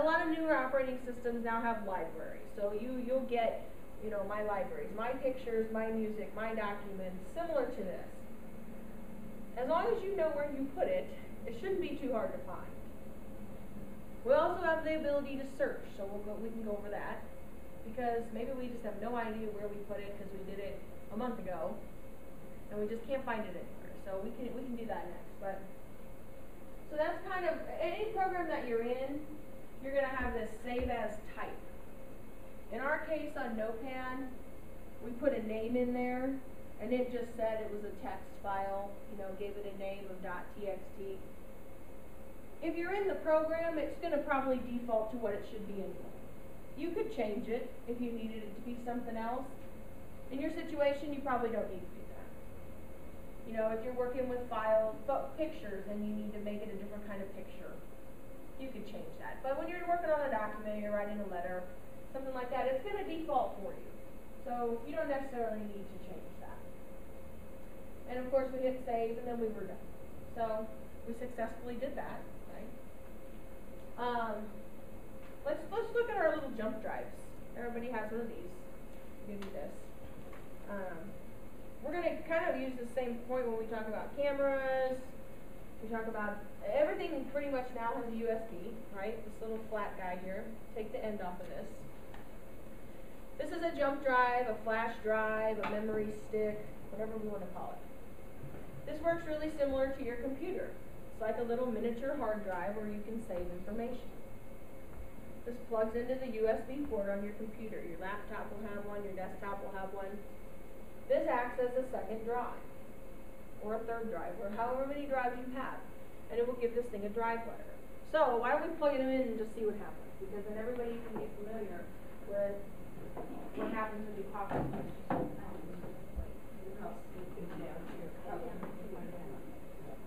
a lot of newer operating systems now have libraries. So you'll get, my libraries, my pictures, my music, my documents, similar to this. As long as you know where you put it, it shouldn't be too hard to find. We also have the ability to search, so we can go over that, because maybe we just have no idea where we put it because we did it a month ago, and we just can't find it anywhere. So we can do that next. But so that's kind of any program that you're in, you're going to have this save as type. In our case on Notepad, we put a name in there, and it just said it was a text file. Gave it a name of .txt. If you're in the program, it's going to probably default to what it should be anyway. You could change it if you needed it to be something else. In your situation, you probably don't need to do that. If you're working with files, pictures, and you need to make it a different kind of picture, you could change that. But when you're working on a document, you're writing a letter, something like that, it's going to default for you. So you don't necessarily need to change that. And of course, we hit save, and then we were done. So we successfully did that. Let's look at our little jump drives. Everybody has one of these. You can do this. We're going to kind of use the same point when we talk about cameras. We talk about everything pretty much now has a USB, right? This little flat guy here. Take the end off of this. This is a jump drive, a flash drive, a memory stick, whatever we want to call it. This works really similar to your computer. It's like a little miniature hard drive where you can save information. This plugs into the USB port on your computer. Your laptop will have one, your desktop will have one. This acts as a second drive, or a third drive, or however many drives you have, and it will give this thing a drive letter. So why don't we plug it in and just see what happens, because then everybody can get familiar with what happens when you pop it.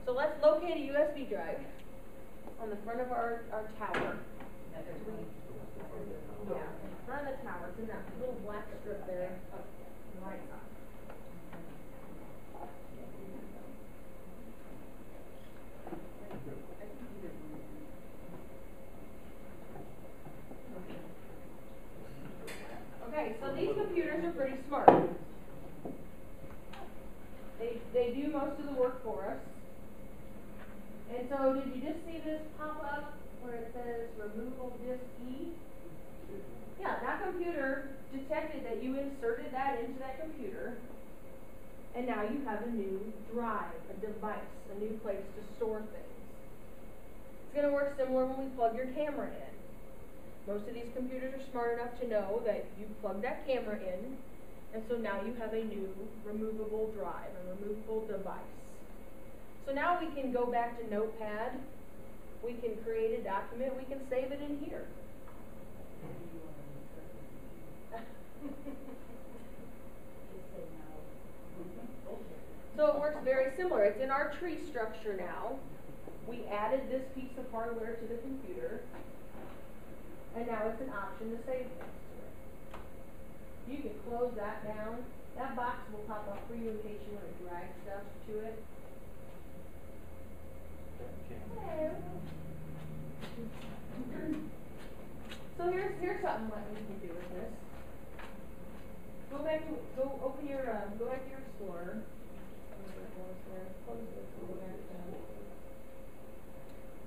So let's locate a USB drive on the front of our tower. Yeah, in front of the tower. It's in that little black strip there on the right side. Okay, so these computers are pretty smart. They do most of the work for us. And so did you just see this pop up where it says removal disk E? Yeah, that computer detected that you inserted that into that computer, and now you have a new drive, a device, a new place to store things. It's going to work similar when we plug your camera in. Most of these computers are smart enough to know that you plug that camera in, and so now you have a new removable drive, a removable device. So now we can go back to Notepad, we can create a document, we can save it in here. So it works very similar. It's in our tree structure now. We added this piece of hardware to the computer, and now it's an option to save things to it. You can close that down. That box will pop up for you in case you want to drag stuff to it. Hello. So here's something that we can do with this. Go back to Explorer.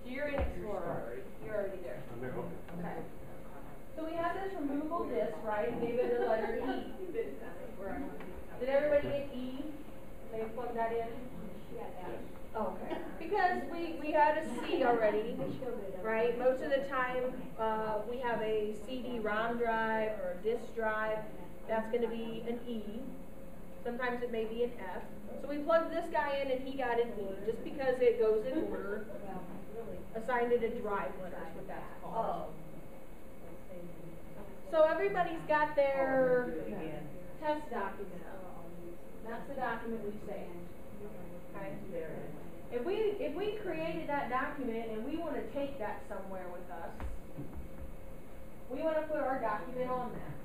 So you're in Explorer. You're already there. Okay. So we have this removable disk, right? And gave it the letter E. Did everybody get E? They plug that in? Oh, okay. Because we had a C already, right? Most of the time we have a CD-ROM drive or a disk drive. That's going to be an E. Sometimes it may be an F. So we plugged this guy in and he got an E, just because it goes in order. Assigned it a drive letter is what that's called. So everybody's got their test document. That's the document we saved. Okay? If we created that document and we want to take that somewhere with us, we want to put our document on that.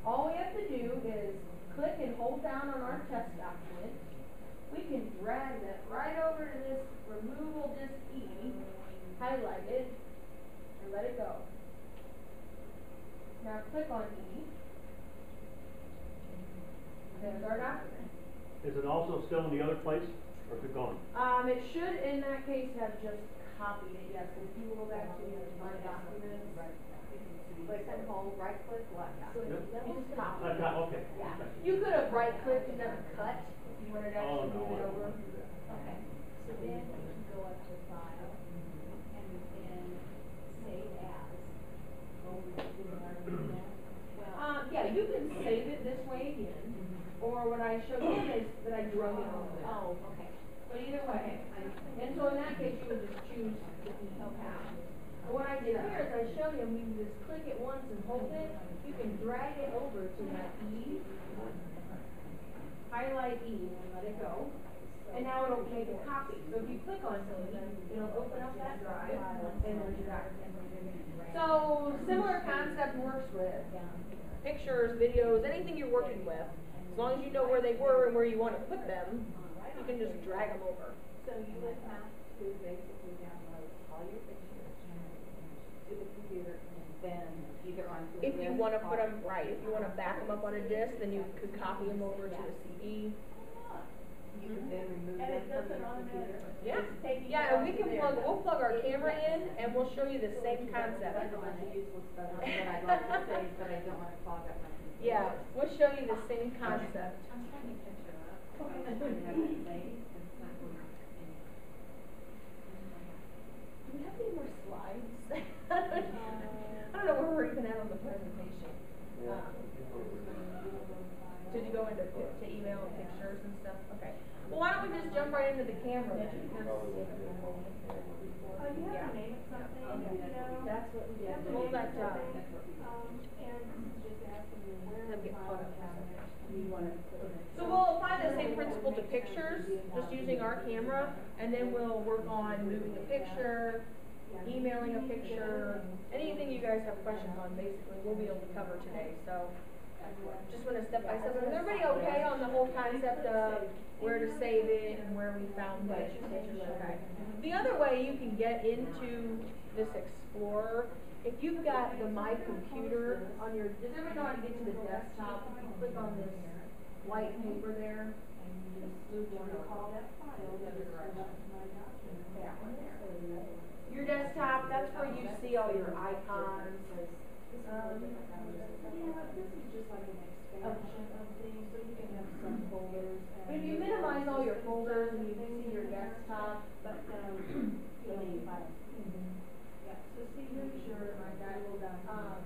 All we have to do is click and hold down on our test document. We can drag that right over to this removable disk E, highlight it, and You let it go. Now click on E. There's our document. Is it also still in the other place, or is it gone? It should in that case have just copied it, yes. If you will go back to my documents. Like and hold, right click, left. So you just copy it. Okay. Yeah. You could have right clicked and done a cut if you wanted to actually move it over. Okay. So then you can go up to file and then save as. Yeah, you can save it this way again, or what I showed you is that I drug it over there. Oh, okay. But either way, and so in that case, you would just choose the E. And what I did here is I showed him you just click it once and hold it. You can drag it over to that E, highlight E, and let it go. And now it'll make a copy. So if you click on E, it'll open up that drive, and there's your document. So similar concept works with pictures, videos, anything you're working with. As long as you know where they were and where you want to put them, you can just drag them over. So you would have to basically download all your pictures to the computer and then either onto a If you disk want to put or- them, right, if you want to back them up on a disk, then you could copy them over to a CD. You could then remove them from the computer. Yeah, yeah, and we can we'll plug our camera in and we'll show you the same concept. That's a bunch of useless stuff that I'd like to save, but I don't want to clog up my computer. Yeah, we'll show you the same concept. I'm trying to catch her up. I'm trying to have it saved. It's not going on. Do we have any more slides? I don't know where we're even at on the presentation. Did you go into email and pictures and stuff? Okay. Well, why don't we just jump right into the camera then? You have to name it something, you know? That's what we did. You have to Hold name that it down. something, and just asking you where Let me the get file caught up. cabinet you want to put it in. So we'll apply the same principle to pictures, just using our camera, and then we'll work on moving a picture, emailing a picture, anything you guys have questions on, basically, we'll be able to cover today, so. Just want to step by step. Is everybody okay on the whole concept of where to save it and where we found it? Okay. The other way you can get into this Explorer, if you've got the My Computer on your, does everybody know how to get to the desktop? If you click on this white paper there, and you just move one call that file the other direction. That one there. Your desktop, that's where you see all your icons. Yeah, this is just like an expansion of things, so you can have some folders. But if you minimize all your folders and you see your desktop, But, yeah, so see, make sure my guy will down.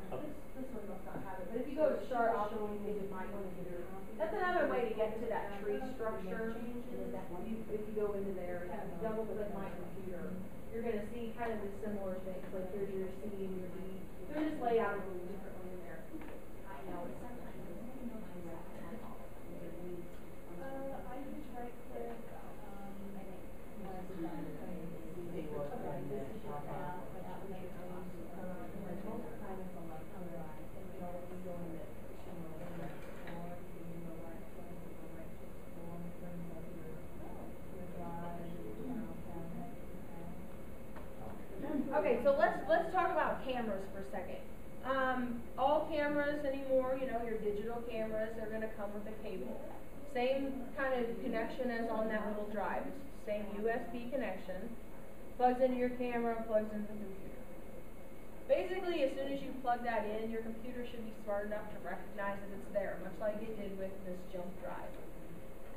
this one must not have it, but if you go to start operating, you might want to get it. That's another way to get to that tree structure. If you go into there and double click my computer, you're gonna see kind of the similar things, like here's your C and your D. They're just laid out a little differently in there. I know, it's sometimes I just right click, Okay, so let's talk about cameras for a second. All cameras anymore, you know, your digital cameras are going to come with a cable. Same kind of connection as on that little drive. It's the same USB connection. Plugs into your camera, plugs into the computer. Basically, as soon as you plug that in, your computer should be smart enough to recognize that it's there, much like it did with this jump drive.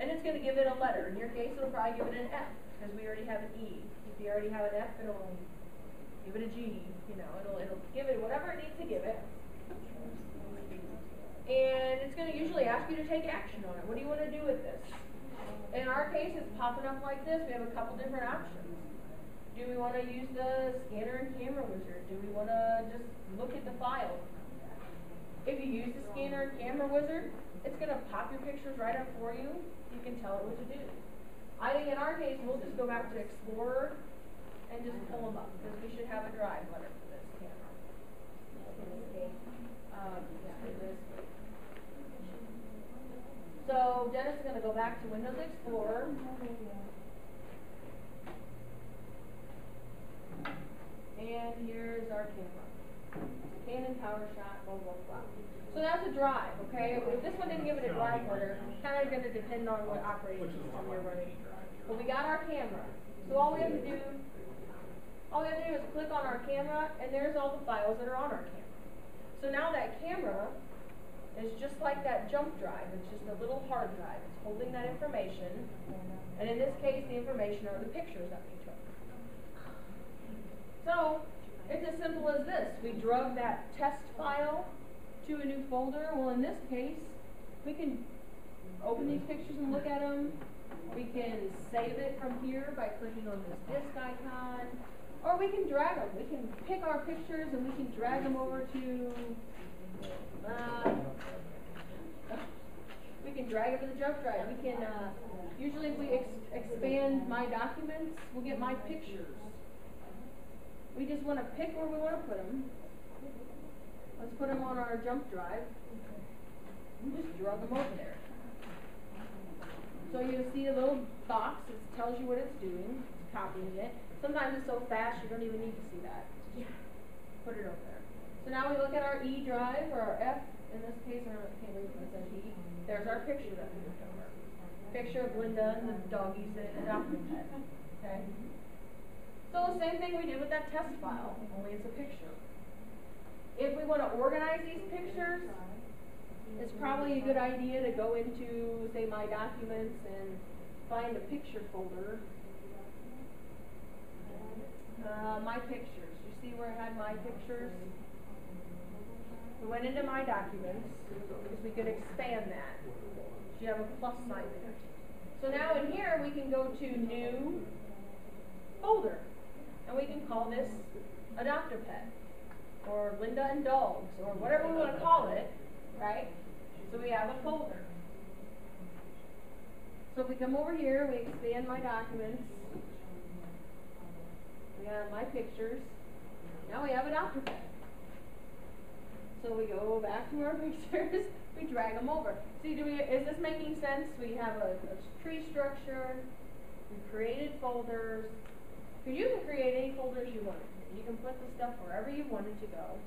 And it's going to give it a letter. In your case, it'll probably give it an F, because we already have an E. If you already have an F, it'll give it a G, you know, it'll give it whatever it needs to give it. And it's going to usually ask you to take action on it. What do you want to do with this? In our case, it's popping up like this. We have a couple different options. Do we want to use the scanner and camera wizard? Do we want to just look at the file? If you use the scanner and camera wizard, it's going to pop your pictures right up for you. You can tell it what to do. I think in our case, we'll just go back to Explorer and just pull them up, because we should have a drive letter for this camera. So Dennis is going to go back to Windows Explorer. And here's our camera. Canon PowerShot, blah, blah, blah. So that's a drive, okay? If this one didn't give it a drive header, kind of going to depend on what operating system you're running. But we got our camera. So all we have to do is click on our camera, and there's all the files that are on our camera. So now that camera is just like that jump drive. It's just a little hard drive. It's holding that information. And in this case, the information are the pictures that we took. So it's as simple as this. We drug that test file to a new folder. Well, in this case, we can open these pictures and look at them. We can save it from here by clicking on this disk icon. Or we can drag them. We can pick our pictures and we can drag them over to, we can drag it to the jump drive. We can, usually if we expand my documents, we'll get my pictures. We just want to pick where we want to put them. Let's put them on our jump drive. And just drug them over there. So you see a little box that tells you what it's doing. It's copying it. Sometimes it's so fast you don't even need to see that. Just put it over there. So now we look at our E drive or our F. In this case, I can't read what it says E. There's our picture that we moved over. Picture of Linda and the doggies that adopted pet. Okay. So the same thing we do with that test file, only it's a picture. If we want to organize these pictures, it's probably a good idea to go into, say, My Documents and find a picture folder. My Pictures. You see where I had My Pictures? We went into My Documents because we could expand that. You have a plus sign there. So now in here we can go to New Folder. And we can call this Adopt-A-Pet, or Linda and Dogs, or whatever we want to call it, right? So we have a folder. So if we come over here, we expand My Documents. We have My Pictures. Now we have Adopt-A-Pet. So we go back to our pictures, we drag them over. See, is this making sense? We have a tree structure, we created folders. Because you can create any folders you want. You can put the stuff wherever you want it to go.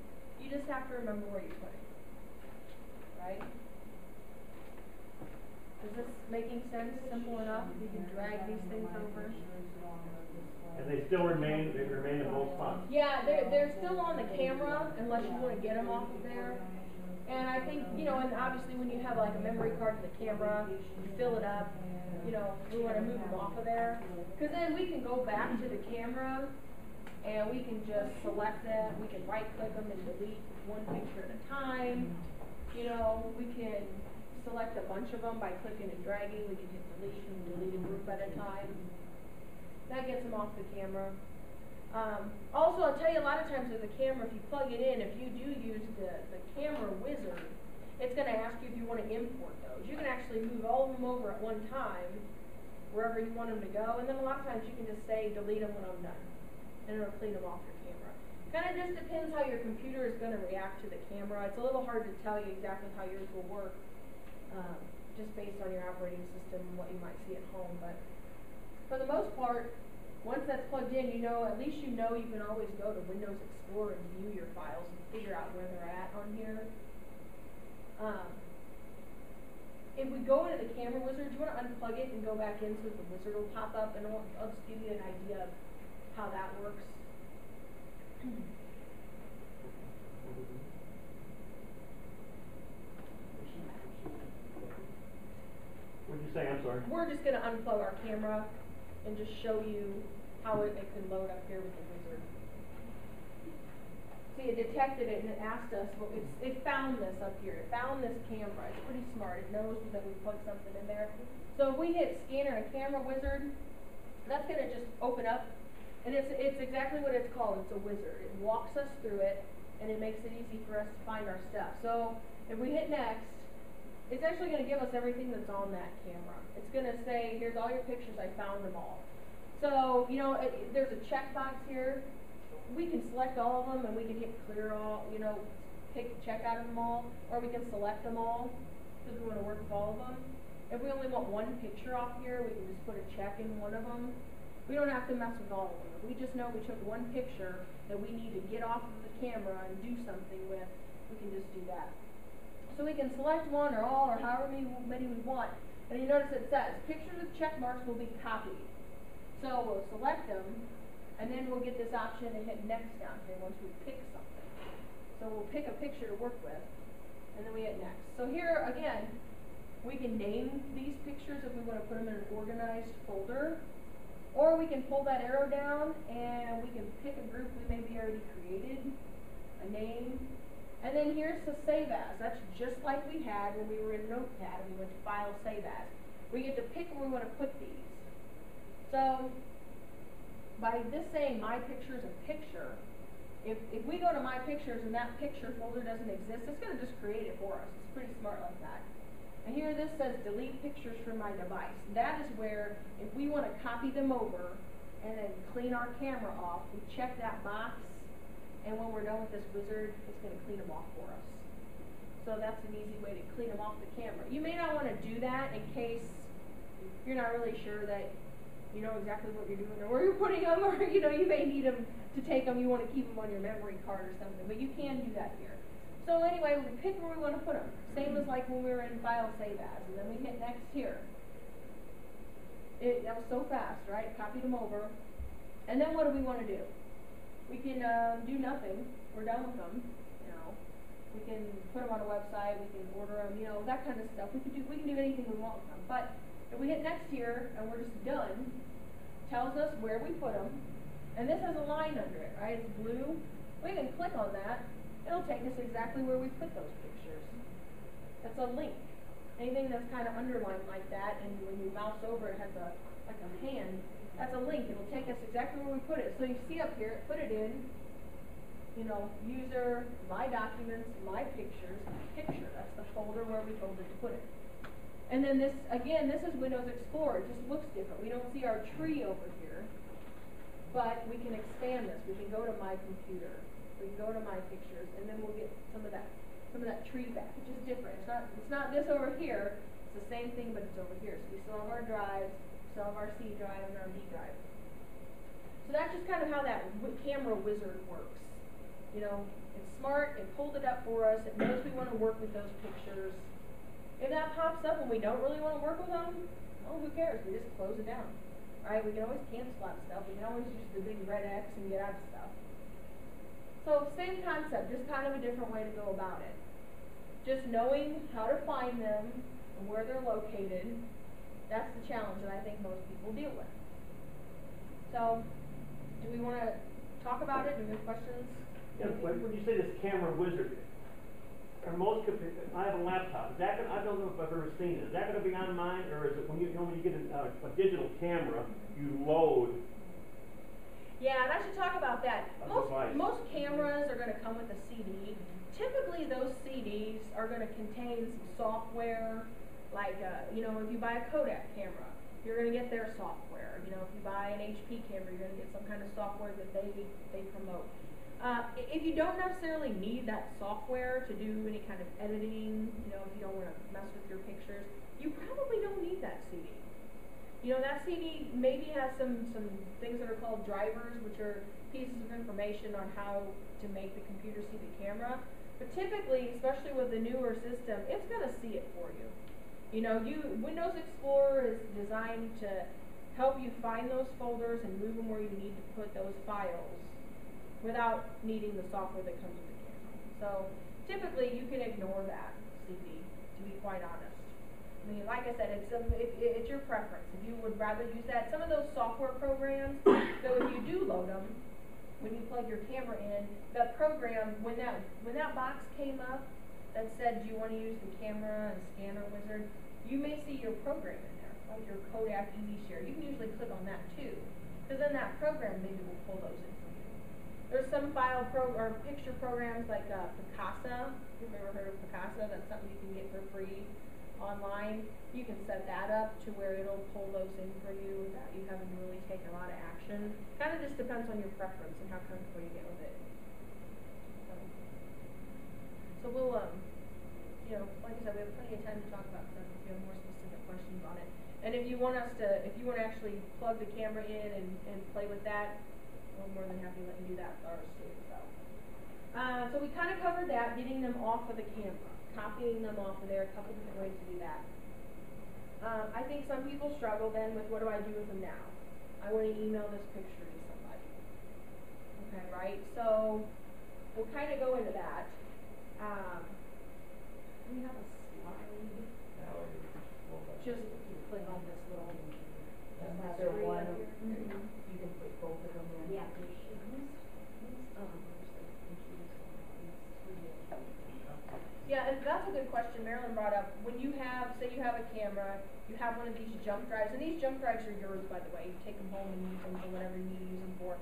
You just have to remember where you put it. Right? Is this making sense? Simple enough? You can drag these things over. And they still remain in both spots. Yeah, they're still on the camera unless you want to get them off of there. And I think, you know, and obviously when you have like a memory card to the camera, you fill it up, you know, we want to move them off of there. Because then we can go back to the camera and we can just select it. We can right click them and delete one picture at a time. You know, we can select a bunch of them by clicking and dragging. We can hit delete and delete a group at a time. That gets them off the camera. Also, I'll tell you, a lot of times with the camera, if you plug it in, if you do use the camera wizard, it's going to ask you if you want to import those. You can actually move all of them over at one time, wherever you want them to go, and then a lot of times you can just say, delete them when I'm done, and it'll clean them off your camera. Kind of just depends how your computer is going to react to the camera. It's a little hard to tell you exactly how yours will work, just based on your operating system and what you might see at home, but for the most part, once that's plugged in, you know, at least you know you can always go to Windows Explorer and view your files and figure out where they're at on here. If we go into the camera wizard, you want to unplug it and go back in so the wizard will pop up, and I'll just give you an idea of how that works. What did you say? I'm sorry. We're just going to unplug our camera and just show you how it can load up here with the wizard. See, it detected it and it asked us, well, it found this up here. It found this camera. It's pretty smart. It knows that we plugged something in there. So if we hit scanner and camera wizard, that's going to just open up. And it's exactly what it's called. It's a wizard. It walks us through it and it makes it easy for us to find our stuff. So if we hit next, it's actually going to give us everything that's on that camera. It's going to say, here's all your pictures, I found them all. So, you know, there's a checkbox here. We can select all of them and we can hit clear all, you know, check out of them all. Or we can select them all because we want to work with all of them. If we only want one picture off here, we can just put a check in one of them. We don't have to mess with all of them. If we just know we took one picture that we need to get off of the camera and do something with, we can just do that. So we can select one or all or however many we want. And you notice it says, pictures with check marks will be copied. So we'll select them, and then we'll get this option to hit next down here once we pick something. So we'll pick a picture to work with, and then we hit next. So here, again, we can name these pictures if we want to put them in an organized folder. Or we can pull that arrow down and we can pick a group we maybe already created, a name, and then here's the Save As. That's just like we had when we were in Notepad and we went to File, Save As. We get to pick where we want to put these. So by this saying My Picture is a picture, if we go to My Pictures and that picture folder doesn't exist, it's going to just create it for us. It's pretty smart like that. And here this says delete pictures from my device. That is where if we want to copy them over and then clean our camera off, we check that box, and when we're done with this wizard, it's going to clean them off for us. So that's an easy way to clean them off the camera. You may not want to do that in case you're not really sure that you know exactly what you're doing or where you're putting them, or you know you may need them to take them. You want to keep them on your memory card or something, but you can do that here. So anyway, we pick where we want to put them. Same as like when we were in File, Save As, and then we hit next here. That was so fast, right? Copied them over. And then what do we want to do? We can do nothing. We're done with them. You know, we can put them on a website. We can order them. You know, that kind of stuff. We can do anything we want with them. But if we hit next here and we're just done, tells us where we put them, and this has a line under it, right? It's blue. We can click on that. It'll take us exactly where we put those pictures. That's a link. Anything that's kind of underlined like that, and when you mouse over it has like a hand, that's a link. It'll take us exactly where we put it. So you see up here, put it in, you know, user, my documents, my pictures, picture. That's the folder where we told it to put it. And then this, again, this is Windows Explorer. It just looks different. We don't see our tree over here, but we can expand this. We can go to my computer. We can go to my pictures, and then we'll get some of that tree back, which is different. It's not this over here. It's the same thing, but it's over here. So we still have our drives, we still have our C drive and our D drive. So that's just kind of how that camera wizard works. You know, it's smart. It pulled it up for us. It knows we want to work with those pictures. If that pops up and we don't really want to work with them, oh, who cares? We just close it down. Right? We can always cancel that stuff. We can always use the big red X and get out of stuff. So same concept, just kind of a different way to go about it. Just knowing how to find them and where they're located, that's the challenge that I think most people deal with. So, do we want to talk about it? Do we have questions? Yeah, when you say this camera wizard, are most I have a laptop. Is that gonna, I don't know if I've ever seen it. Is that going to be on mine, or is it when you get a digital camera, you load? Yeah, and I should talk about that. Most cameras are going to come with a CD. Typically, those CDs are going to contain some software, like, you know, if you buy a Kodak camera, you're going to get their software. You know, if you buy an HP camera, you're going to get some kind of software that they promote. If you don't necessarily need that software to do any kind of editing, you know, if you don't want to mess with your pictures, you probably don't need that CD. You know, that CD maybe has some things that are called drivers, which are pieces of information on how to make the computer see the camera. But typically, especially with the newer system, it's going to see it for you. You know, Windows Explorer is designed to help you find those folders and move them where you need to put those files without needing the software that comes with the camera. So typically, you can ignore that CD, to be quite honest. I mean, like I said, it's your preference. If you would rather use that, some of those software programs, so if you do load them, when you plug your camera in, that program, when that box came up that said, do you want to use the camera and scanner wizard, you may see your program in there, like your Kodak EV Share. You can usually click on that too, because then that program maybe will pull those in for you. There's some or picture programs like Picasa. If you've ever heard of Picasa, that's something you can get for free online. You can set that up to where it'll pull those in for you without you having to really take a lot of action. Kind of just depends on your preference and how comfortable you get with it. So we'll, you know, like I said, we have plenty of time to talk about stuff if you have more specific questions on it. And if you want to actually plug the camera in and play with that, we're more than happy to let you do that with ours too. So we kind of covered that, getting them off of the camera, copying them off of there, a couple different ways to do that. I think some people struggle then with what do I do with them now? I want to email this picture to somebody. Okay, right? So we'll kind of go into that. We have a slide. Just click on this little Another one. up here. You can put both of them in. Yeah. Yeah, and that's a good question Marilyn brought up. When you have, say you have a camera, you have one of these jump drives, and these jump drives are yours, by the way. You take them home and use them for whatever you need to use them for.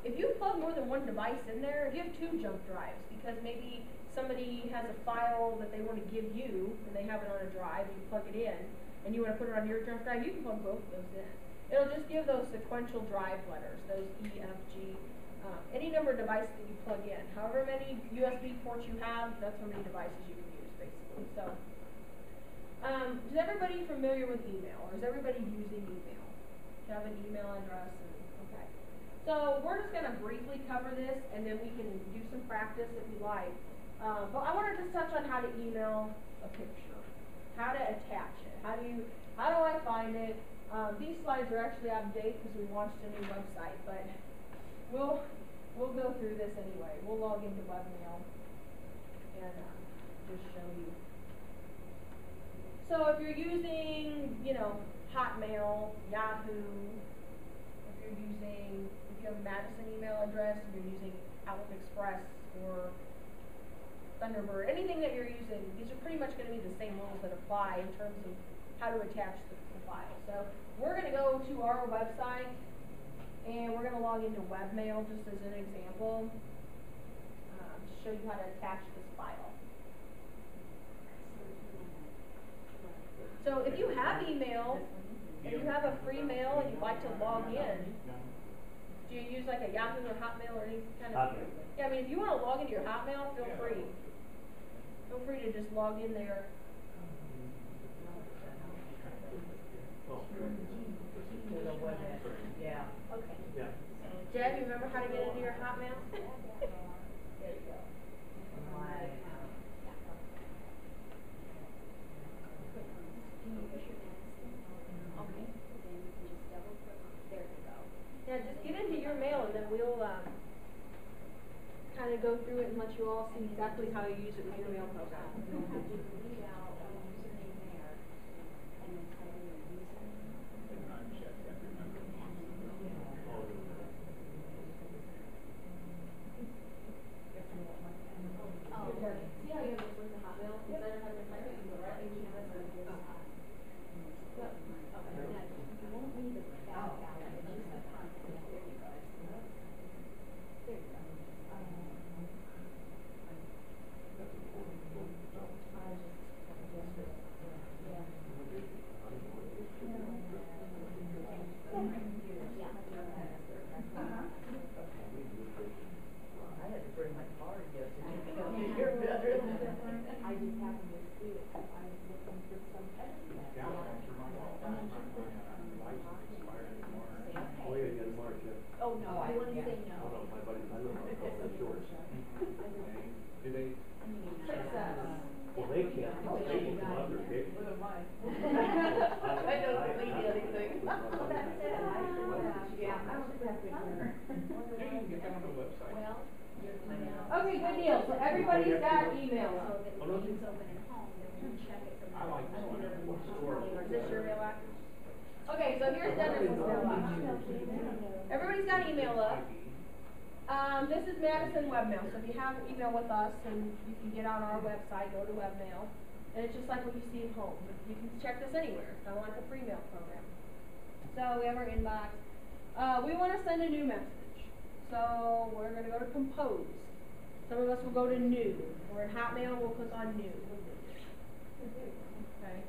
If you plug more than one device in there, if you have two jump drives, because maybe somebody has a file that they want to give you, and they have it on a drive, you plug it in, and you want to put it on your jump drive, you can plug both of those in. It'll just give those sequential drive letters, those E, F, G, any number of devices that you plug in. However many USB ports you have, that's how many devices you can use, basically. So, is everybody familiar with email, or is everybody using email? Do you have an email address? Okay. So, we're just going to briefly cover this, and then we can do some practice if you like. But I want to just touch on how to email a picture, how to attach it, how do I find it? These slides are actually out of date because we launched a new website, but we'll go through this anyway. We'll log into webmail and just show you. So if you're using, Hotmail, Yahoo, if you have a Madison email address, if you're using Outlook Express or Thunderbird, anything that you're using, these are pretty much going to be the same rules that apply in terms of how to attach the file. So we're going to go to our website and we're going to log into webmail just as an example to show you how to attach this file. So if you have email, if you have a free mail and you'd like to log in, do you use like a Yahoo or Hotmail or any kind of? Hotmail. Yeah, I mean, if you want to log into your Hotmail, feel free. Feel free to just log in there. Yeah. Okay. Yeah. Deb, you remember how to get into your Hotmail? There you go. Okay. Yeah, just get into your mail and then we'll kind of go through it and let you all see exactly how you use it with your mail program. See how you have this with the Hotmail? Instead of having to type it, you go right into this and just Oh, no, I wouldn't say no. Oh, no, my buddy, I live on shores. Do they? Well, they can't, they will come under, okay? I don't believe anything. Yeah, I don't think that's good. Yeah, you can get that on the website. Well, your email. Okay, good deal. So everybody's got email. So that if it's open at home, then we can check it from. I like this one. Is this your mail app? Okay, so here's Dennis's mail app. Everybody's got email up. This is Madison Webmail. So if you have email with us, and you can get on our website, go to Webmail, and it's just like what you see at home. You can check this anywhere. It's kind of like a free mail program. So we have our inbox. We want to send a new message. So we're going to go to Compose. Some of us will go to New. Or in Hotmail, we'll click on New. Okay.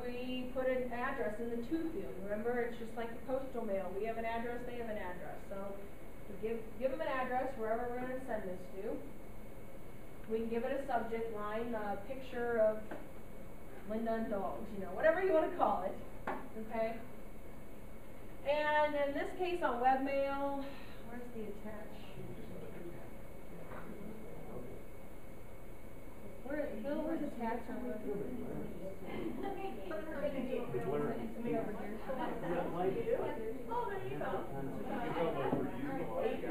We put an address in the to field. Remember, it's just like the postal mail. We have an address, they have an address. So we give them an address wherever we're going to send this to. We can give it a subject line, a picture of Linda and dogs, you know, whatever you want to call it, okay? And in this case on webmail, where's the attach? Bill, where's attach on webmail? It's learning. Me over here. Oh, there you go.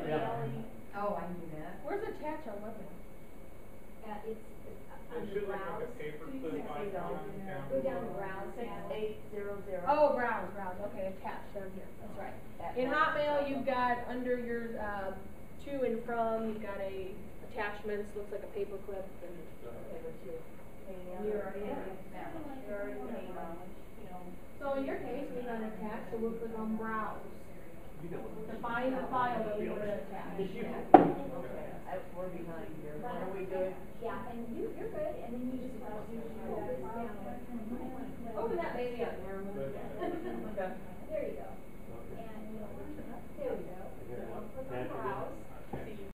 Yeah. Oh, I knew that. Where's attach on webmail? It's It under should look like browse. a paperclip icon down Go down to below. browse, 6800. Oh, browse, okay, attach down here, that's right. In Hotmail, you've got under your, to and from, you've got a attachments, looks like a paper clip, and you're already in it. You're already in it. So in your case, we're gonna attach, so we'll click on browse. You know what? To find the file that we want to attach. It's you. We're behind here. What are we doing? Yeah, and you're good, and then you just pull this down. Open that baby up, Norm. Okay. There you go. And, there we go. So click on browse.